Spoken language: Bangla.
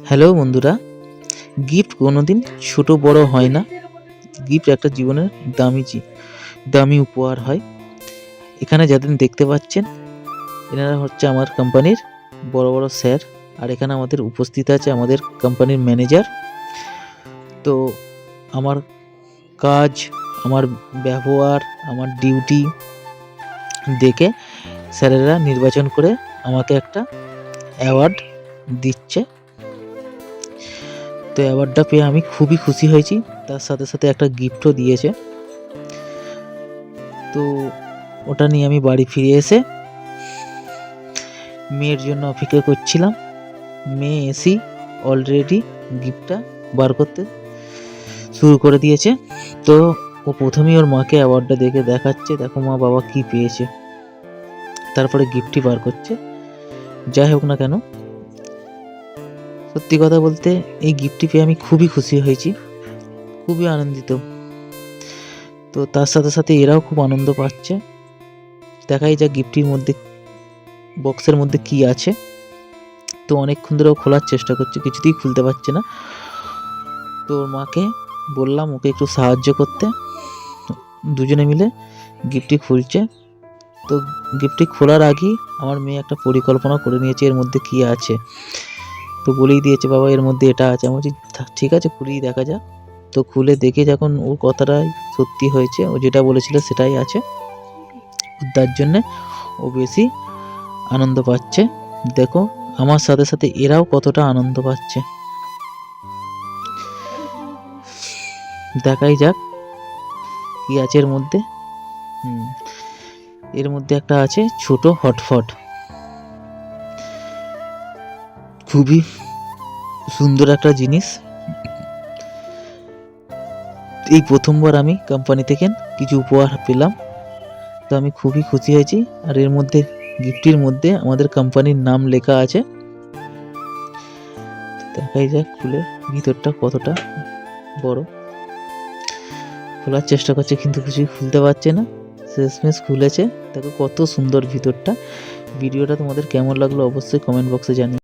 হ্যালো বন্ধুরা, গিফট কোনোদিন ছোট বড় হয় না। গিফট একটা জীবনের দামি উপহার হয়। এখানে যাদের দেখতে পাচ্ছেন এনারা হচ্ছে আমার কোম্পানির বড় বড় স্যার, আর এখানে আমাদের উপস্থিত আছে আমাদের কোম্পানির ম্যানেজার। তো আমার কাজ, আমার ব্যবহার, আমার ডিউটি দেখে স্যারেরা নির্বাচন করে আমাকে একটা অ্যাওয়ার্ড দিচ্ছে। তো অ্যাওয়ার্ডটা পেয়ে আমি খুবই খুশি হয়েছি, তার সাথে সাথে একটা গিফটও দিয়েছে। তো ওটা নিয়ে আমি বাড়ি ফিরে এসে মেয়ের জন্য অপেক্ষা করছিলাম। মেয়ে এসেই অলরেডি গিফটটা বার করতে শুরু করে দিয়েছে। তো ও প্রথমেই ওর মাকে অ্যাওয়ার্ডটা দেখে দেখাচ্ছে, দেখো মা বাবা কি পেয়েছে, তারপরে গিফটটি বার করছে। যাই হোক না কেন, সত্যি কথা বলতে এই গিফটটি পেয়ে আমি খুবই খুশি হয়েছি, খুবই আনন্দিত। তো তার সাথে সাথে এরাও খুব আনন্দ পাচ্ছে। দেখাই যাক গিফটটির মধ্যে, বক্সের মধ্যে কি আছে। তো অনেকক্ষণ ধরে খোলার চেষ্টা করছে, কিছুতেই খুলতে পারছে না। তো ওর মাকে বললাম ওকে একটু সাহায্য করতে। দুজনে মিলে গিফটটি খুলছে। তো গিফটটি খোলার আগেই আমার মেয়ে একটা পরিকল্পনা করে নিয়েছে এর মধ্যে কি আছে। তো বলেই দিয়েছে, বাবা এর মধ্যে এটা আছে। আমি বলছি ঠিক আছে, খুলেই দেখা যাক। তো খুলে দেখে যখন ওর কথাটাই সত্যি হয়েছে, ও যেটা বলেছিল সেটাই আছে, তার জন্যে ও বেশি আনন্দ পাচ্ছে। দেখো আমার সাথে সাথে এরাও কতটা আনন্দ পাচ্ছে। দেখাই যাক কি আছে এর মধ্যে। এর মধ্যে একটা আছে ছোট হটপট, খুবই সুন্দর একটা জিনিস। এই প্রথমবার আমি কোম্পানি থেকে কিছু উপহার পেলাম, তো আমি খুবই খুশি হয়েছি। আর এর মধ্যে, গিফটের মধ্যে আমাদের কোম্পানির নাম লেখা আছে। দেখাই যাক খুলে ভিতরটা কতটা বড়। খোলার চেষ্টা করছে কিন্তু কিছুই খুলতে পারছে না, শেষমেশ খুলেছে। দেখো কত সুন্দর ভিতরটা। ভিডিওটা তোমাদের কেমন লাগলো অবশ্যই কমেন্ট বক্সে জানিও।